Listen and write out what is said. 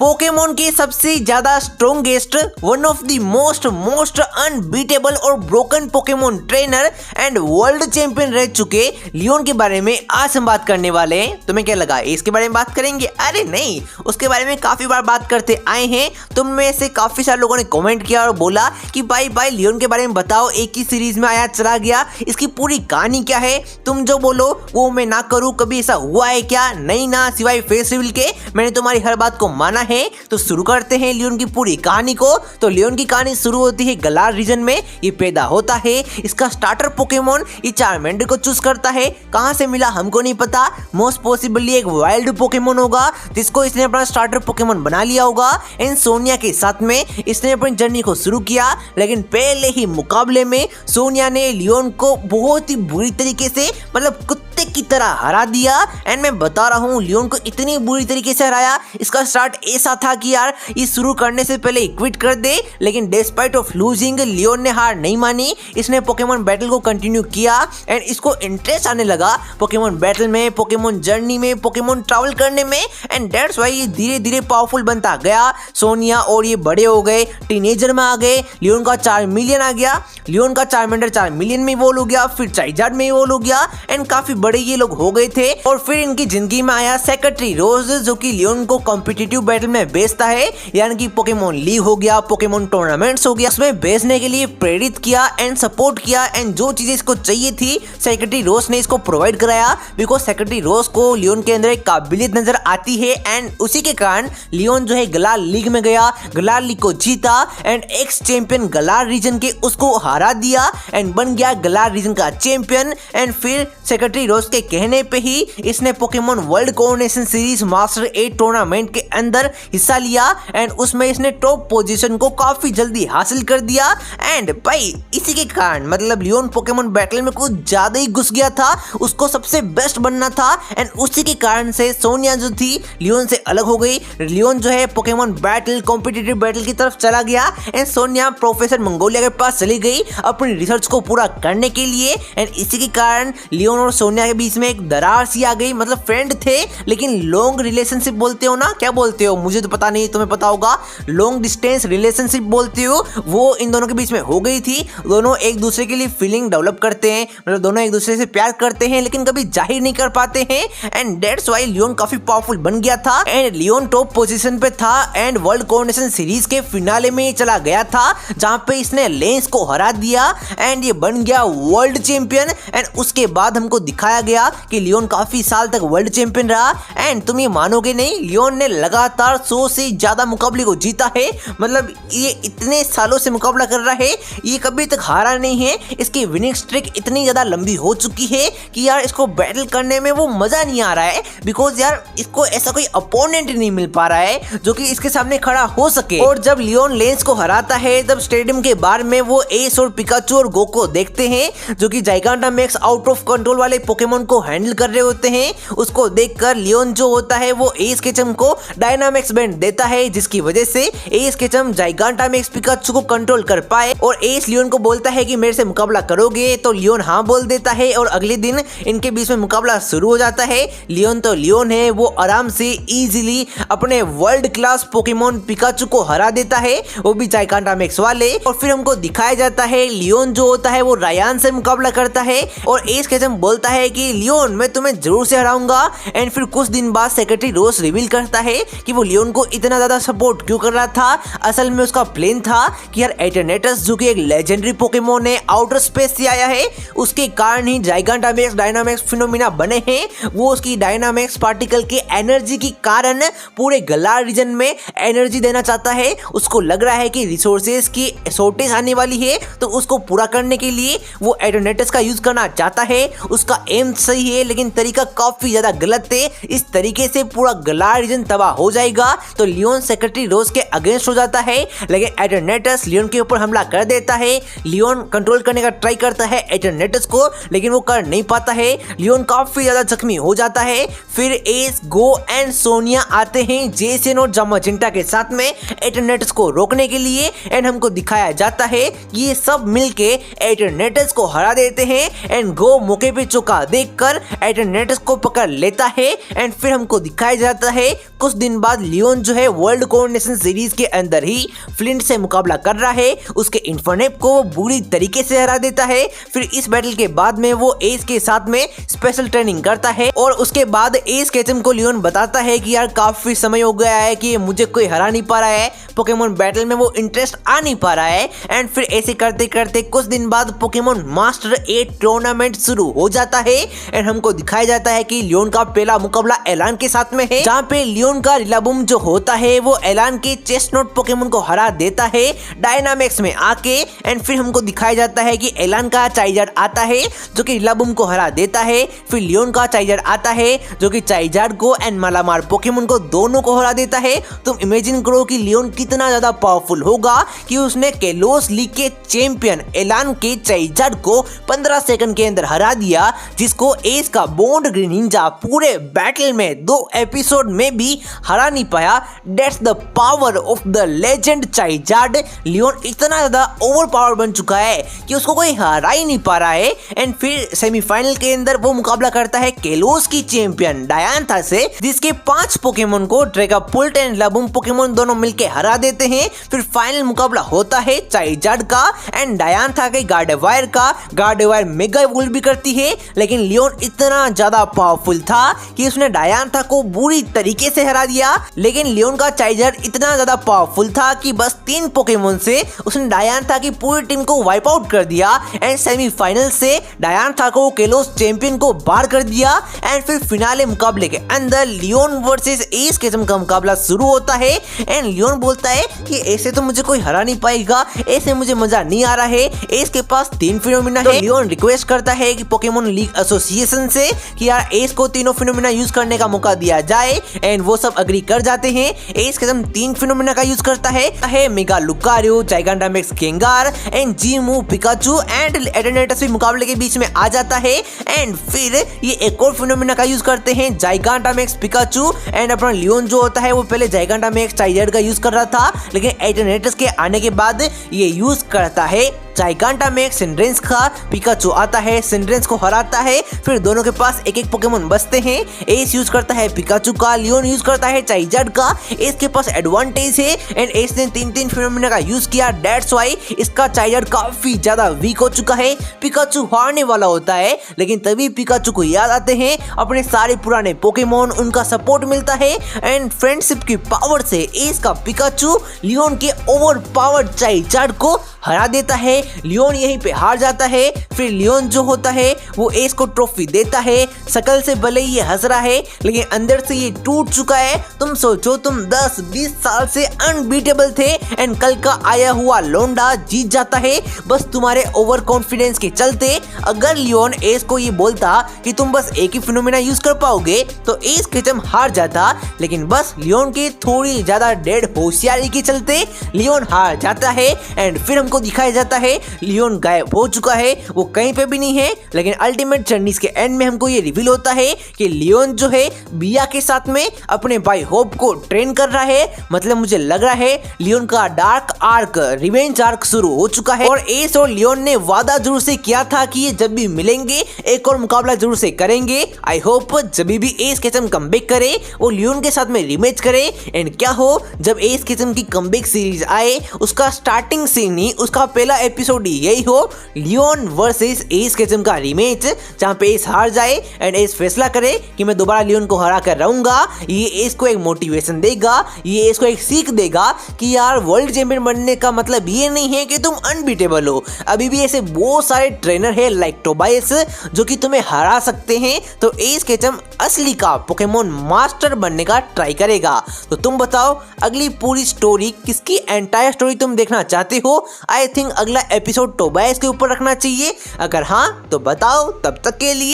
Pokemon के सबसे ज्यादा strongest, one of the most unbeatable और broken Pokemon trainer and world champion रह चुके लियोन के बारे में आज हम बात करने वाले हैं। तुम्हें क्या लगा इसके बारे में बात करेंगे? अरे नहीं, उसके बारे में काफी बार बात करते आए हैं। तुम में से काफी सारे लोगों ने कमेंट किया और बोला कि भाई लियोन के बारे में बताओ, एक ही सीरीज में आया चला गया, इसकी पूरी कहानी क्या है? तुम जो बोलो वो मैं ना करूं, कभी ऐसा हुआ है क्या? नहीं ना, सिवाय फेस रिवील के मैंने तुम्हारी हर बात को माना है। तो शुरू करते हैं लियोन की पूरी कहानी को। तो लियोन की कहानी शुरू होती है गलार रीजन में। ये पैदा होता है, इसका स्टार्टर पोकेमोन ये चारमेंडर को चूज करता है। कहां से मिला हमको नहीं पता, मोस्ट पॉसिबली एक वाइल्ड पोकेमोन होगा जिसको इसने अपना स्टार्टर पोकेमोन बना लिया होगा। एंड सोनिया के साथ में इसने अपनी जर्नी को शुरू किया, लेकिन पहले ही मुकाबले में सोनिया ने लियोन को बहुत ही बुरी तरीके से, मतलब कुत्ते की तरह हरा दिया। एंड मैं बता रहा हूँ लियोन को इतनी बुरी तरीके से हराया, इसका स्टार्ट ऐसा था कि यार ये शुरू करने से पहले क्विट कर दे, लेकिन डिस्पाइट ऑफ लूजिंग लियोन ने हार नहीं मानी। इसने पोकेमोन बैटल को कंटिन्यू किया एंड इसको इंटरेस्ट आने लगा पोकेमोन बैटल में, पोकेमोन जर्नी में, पोकेमोन ट्रैवल करने में। एंड दैट्स व्हाई ये धीरे धीरे पावरफुल बनता गया। सोनिया और ये बड़े हो गए, टीनेजर में आ गए। लियोन का 4 मिलियन आ गया, लियोन का चारमेंडर 4 मिलियन में इवॉल्व हो गया, फिर चाइजार्ड में इवॉल्व हो गया। एंड काफी बड़े ये लोग हो गए थे। और फिर इनकी जिंदगी में आया सेक्रेटरी रोज, जो कि लियोन को कॉम्पिटिटिव बैटल में भेजता है, यानी कि पोकेमोन लीग हो गया, पोकेमोन टूर्नामेंट्स हो गया, उसमें भेजने के लिए प्रेरित किया एंड सपोर्ट किया। एंड जो चीजें इसको चाहिए थी सेक्रेटरी रोज ने इसको प्रोवाइड कराया, बिकॉज सेक्रेटरी रोज को लियोन के अंदर एक काबिलियत नजर आती है। एंड उसी के कारण लियोन जो है गलार लीग में गया, गलार लीग को जीता एंड एक्स चैंपियन गलार रीजन के उसको हरा दिया एंड बन गया गलार रीजन का चैंपियन। एंड फिर सेक्रेटरी रोज के कहने पे ही इसने Pokemon world coordination series master 8 tournament के अंदर हिस्सा लिया एंड उसमें इसने टॉप पोजीशन को काफी जल्दी हासिल कर दिया। एंड भाई इसी के कारण मतलब लियोन पोकेमोन बैटल में कुछ ज्यादा ही घुस गया था, उसको सबसे बेस्ट बनना था। एंड उसी के कारण से सोनिया जो थी लियोन से अलग हो गई। लियोन जो है पोकेमोन बैटल, कॉम्पिटिटिव बैटल की तरफ चला गया एंड सोनिया प्रोफेसर मंगोलिया के पास चली गई अपनी रिसर्च को पूरा करने के लिए। एंड इसी के कारण लियोन और सोनिया के बीच में एक दरार सी आ गई। मतलब फ्रेंड थे लेकिन लॉन्ग रिलेशनशिप बोलते हो ना, क्या बोलते हो मुझे तो पता नहीं, तुम्हें पता होगा, लॉन्ग डिस्टेंस रिलेशनशिप बोलते हो, वो इन दोनों के बीच में हो गई थी। दोनों एक दूसरे के लिए फीलिंग डेवलप करते हैं, मतलब दोनों एक दूसरे से प्यार करते हैं लेकिन कभी जाहिर नहीं कर पाते हैं। एंड दैट्स व्हाई लियोन काफी पावरफुल बन गया था एंड लियोन टॉप पोजीशन पे था। एंड वर्ल्ड कोऑर्डिनेशन सीरीज के फिनाले में चला गया था जहां पे इसने लेंस को हरा दिया एंड ये बन गया वर्ल्ड चैंपियन। एंड उसके बाद हमको दिखाया गया कि लियोन काफी साल तक वर्ल्ड चैंपियन रहा। एंड तुम ये मानोगे नहीं, लियोन ने लगातार 100 से ज्यादा मुकाबले को जीता है। मतलब ये इतने सालों से मुकाबला कर रहा है, ये कभी तक हारा नहीं है। इसकी विनिंग स्ट्रिक इतनी ज्यादा लंबी हो चुकी है कि यार इसको बैटल करने में वो मजा नहीं आ रहा है, बिकॉज यार इसको ऐसा कोई अपोनेंट नहीं मिल पा रहा है जो कि इसके सामने खड़ा हो सके। और जब लियोन लेंस को हराता है तब स्टेडियम के बाहर में वो एस और पिकाचू और गो को देखते हैं जो कि जाइगांटामैक्स आउट ऑफ कंट्रोल वाले पोकेमोन को हैंडल कर रहे होते हैं। उसको देखकर लियोन जो होता है वो एस केचम को डायनामिक्स बैंड देता है, जिसकी वजह से एस केचम जाइगांटामैक्स पिकाचू को कंट्रोल कर पाए। और एस लियोन को बोलता है कि मेरे से मुकाबला करोगे, तो लियोन हाँ बोल देता है और अगले दिन इनके बीच में मुकाबला शुरू हो जाता है। लियोन तो लियोन है, वो आराम से इजीली अपने वर्ल्ड क्लास पोकेमोन पिकाचू को हरा देता है, वो भी जाइगांटामैक्स वाले। और फिर हमको दिखाया जाता है लियोन जो होता है वो रायान से मुकाबला करता है और एस केचम बोलता है कि लियोन मैं तुम्हें जरूर से हराऊंगा। एंड फिर कुछ दिन बाद सेक्रेटरी रोज रिवील करता है कि वो लियोन को इतना ज्यादा सपोर्ट क्यों कर रहा था। असल में उसका प्लान था कि यार एटरनेटस जो कि एक लेजेंडरी पोकेमोन है, आउटर स्पेस से आया है, उसके कारण ही जाइगांटामैक्स डायनामैक्स फिनोमिना बने हैं। वो उसकी डायनामैक्स पार्टिकल के एनर्जी के कारण पूरे गलार रीजन में एनर्जी देना चाहता है। उसको लग रहा है कि रिसोर्सेज की शॉर्टेज आने वाली है, तो उसको पूरा करने के लिए वो एटरनेटस का यूज करना चाहता है। उसका एम सही है लेकिन तरीका काफी ज्यादा गलत है। इस तरीके से पूरा गलार रीजन तबाह हो जाएगा। तो लियोन सेक्रेटरी रोज के अगेंस्ट हो जाता है, लेकिन एटरनेटस लियोन के ऊपर हमला कर देता है। लियोन कंट्रोल करने का ट्राई करता है एटरनेटस को, लेकिन वो कर नहीं पाता है। लियोन काफी ज्यादा जख्मी हो जाता है। फिर एस, गो एंड सोनिया आते हैं जेसन और जामाजिंटा के साथ में एटरनेटस को रोकने के लिए। एंड हमको दिखाया जाता है कि ये सब मिलके एटरनेटस को हरा देते हैं। एंड गो मौके पे चौका देखकर एटरनेटस को पकड़ लेता है। एंड फिर हमको दिखाया जाता है कुछ दिन बाद लियोन जो है वर्ल्ड कोऑर्डिनेशन सीरीज के अंदर ही फ्लिंट से मुकाबला कर रहा है। उसके इन्फर्नेप को वो बुरी तरीके से हरा देता है। फिर इस बैटल के बाद में वो एस के साथ में स्पेशल ट्रेनिंग करता है और उसके बाद एस केचम को लियोन बताता है कि यार काफी समय हो गया है कि मुझे कोई हरा नहीं पा रहा है, पोकेमोन बैटल में वो इंटरेस्ट आ नहीं पा रहा है। एंड फिर ऐसे करते करते कुछ दिन बाद पोकेमोन मास्टर 8 टूर्नामेंट शुरू हो जाता है एंड हमको दिखाया जाता है कि लियोन का पहला मुकाबला एलान के साथ में है, जहाँ पे लियोन का रिलाबूम जो होता है वो एलान के चेस्टनोट पोकेमोन को हरा देता है डायनामिक्स में आके। एंड फिर हमको दिखाया जाता है कि एलान का चाइजार्ड आता है जो कि रिलाबूम को हरा देता है। फिर लियोन का चाइजार्ड आता है जो कि चाइजार्ड को एंड मालामार पोकेमोन को दोनों को हरा देता है। तुम इमेजिन करो कि लियोन कितना ज्यादा पावरफुल होगा कि उसने केलोस लीग के चैंपियन एलान के चाइजार्ड को 15 सेकंड के अंदर हरा दिया, जिसको एस का बॉन्ड ग्रीनिंजा पूरे बैटल में 2 एपिसोड में भी हरा नहीं पाया। That's the power of the legend Charizard. Leon इतना ज्यादा ओवर पावर बन चुका है कि उसको कोई हरा ही नहीं पा रहा है। एंड फिर सेमीफाइनल के अंदर वो मुकाबला करता है केलोस की चैंपियन डायांथा से, जिसके 5 पोकेमोन को ड्रैगापुल्ट एंड रिलाबूम पोकेमोन दोनों मिलके हरा देते हैं। फिर फाइनल मुकाबला होता है चाइजार्ड का एंड डायांथा के गार्डेवायर का। गार्डेवायर मेगा इवॉल्व भी करती है, लेकिन लियोन इतना ज्यादा पावरफुल था कि उसने डायांथा को बुरी तरीके से हरा दिया। लेकिन लियोन का चाइजार्ड इतना ज्यादा पावरफुल था कि बस 3 पोकेमोन से उसने डायांथा की पूरी टीम को वाइप आउट कर दिया एंड सेमीफाइनल से डायांथा को केलोस चैंपियन को बाहर कर दिया। एंड फिर फिनाले मुकाबले के अंदर लियोन वर्सेस एस केचम का मुकाबला शुरू होता है एंड लियोन बोलता है कि ऐसे तो मुझे कोई हरा नहीं पाएगा, ऐसे मुझे मजा नहीं आ रहा है। एस के पास 3 फिनोमिना है। लियोन रिक्वेस्ट करता है कि पोकेमोन लीग एसोसिएशन से कि यार एस को तीनों फिनोमिना यूज करने का मौका दिया जाए एंड वो सब अग्री कर जाते हैं। एस केचम 3 फिनोमिना का यूज करता है mega Lucario, Gigantamax Gengar and जीमू पिकाचू एंड एटेनेटस भी मुकाबले के बीच में आ जाता है। एंड फिर ये एक और फिनोमिना का यूज करते हैं जाइगांटामेक्स पिकाचू एंड अपना लियोन जो होता है वो पहले जाइगांटामेक्स चाइजार्ड का यूज कर रहा था, लेकिन एटेनेटस के आने के बाद ये यूज करता है जाइगांटामेक्स सिंड्रेंस का। पिकाचू आता है, सिंड्रेंस को हराता है। फिर दोनों के पास एक एक पोकेमोन बचते हैं। एस यूज करता है पिकाचू का, लियोन यूज करता है चाइजार्ड का। एस के पास एडवांटेज है एंड एस ने 3 फिनोमिना का यूज किया। दैट्स व्हाई इसका चाइजार्ड काफी ज्यादा वीक हो चुका है। पिकाचू हारने वाला होता है, लेकिन तभी पिकाचू को याद आते हैं अपने सारे पुराने पोकेमोन, उनका सपोर्ट मिलता है एंड फ्रेंडशिप की पावर से एस का पिकाचू लियोन के ओवर पावर चाइजार्ड को हरा देता है। लियोन यहीं पे हार जाता है। फिर लियोन जो होता है वो एस को ट्रॉफी देता है। शकल से भले ही ये हंस रहा है, लेकिन अंदर से ये टूट चुका है। तुम सोचो, तुम 10-20 साल से अनबीटेबल थे एंड कल का आया हुआ लोंडा जीत जाता है बस तुम्हारे ओवर कॉन्फिडेंस के चलते। अगर लियोन एस को ये बोलता कि तुम बस एक ही फिनोमिना यूज कर पाओगे तो एस केचम हार जाता, लेकिन बस लियोन के थोड़ी ज्यादा डेढ़ होशियारी के चलते लियोन हार जाता है। एंड फिर हमको दिखाया जाता है लियोन गायब हो चुका है, वो कहीं पे भी नहीं है। लेकिन अल्टीमेट जर्नीज के एंड में हमको ये रिवील होता है कि लियोन जो है बिया के साथ में अपने भाई होप को ट्रेन कर रहा है। मतलब मुझे लग रहा है लियोन का डार्क आर्क, रिवेंज आर्क शुरू हो चुका है। और एस और लियोन ने वादा जरूर से किया था कि ये जब भी मिलेंगे एक और मुकाबला जरूर से करेंगे। आई होप जब भी एस केचम कमबैक करे वो लियोन के साथ में रिमैच करे। एंड क्या हो, जब एस केचम की कमबैक सीरीज आए उसका स्टार्टिंग सीन ही उसका पहला एपिसोड यही हो, लियोन वर्सेस एस केचम का रीमैच, जहां पे एस हार जाए एंड एस फैसला करे कि मैं दोबारा लियोन को हरा कर रहूंगा। ये एस को एक मोटिवेशन देगा, ये एस को एक सीख देगा कि यार वर्ल्ड चैंपियन बनने का मतलब ये नहीं है कि तुम अनबीटेबल हो। अभी भी ऐसे बहुत सारे ट्रेनर है लाइक टोबायस जो कि तुम्हें हरा सकते हैं। तो एस केचम असली का पोकेमोन मास्टर बनने का ट्राई करेगा। तो तुम बताओ अगली पूरी स्टोरी, किसकी एंटायर स्टोरी तुम देखना चाहते हो? आई थिंक अगला एपिसोड टोबायस के ऊपर रखना चाहिए। अगर हाँ तो बताओ। तब तक के लिए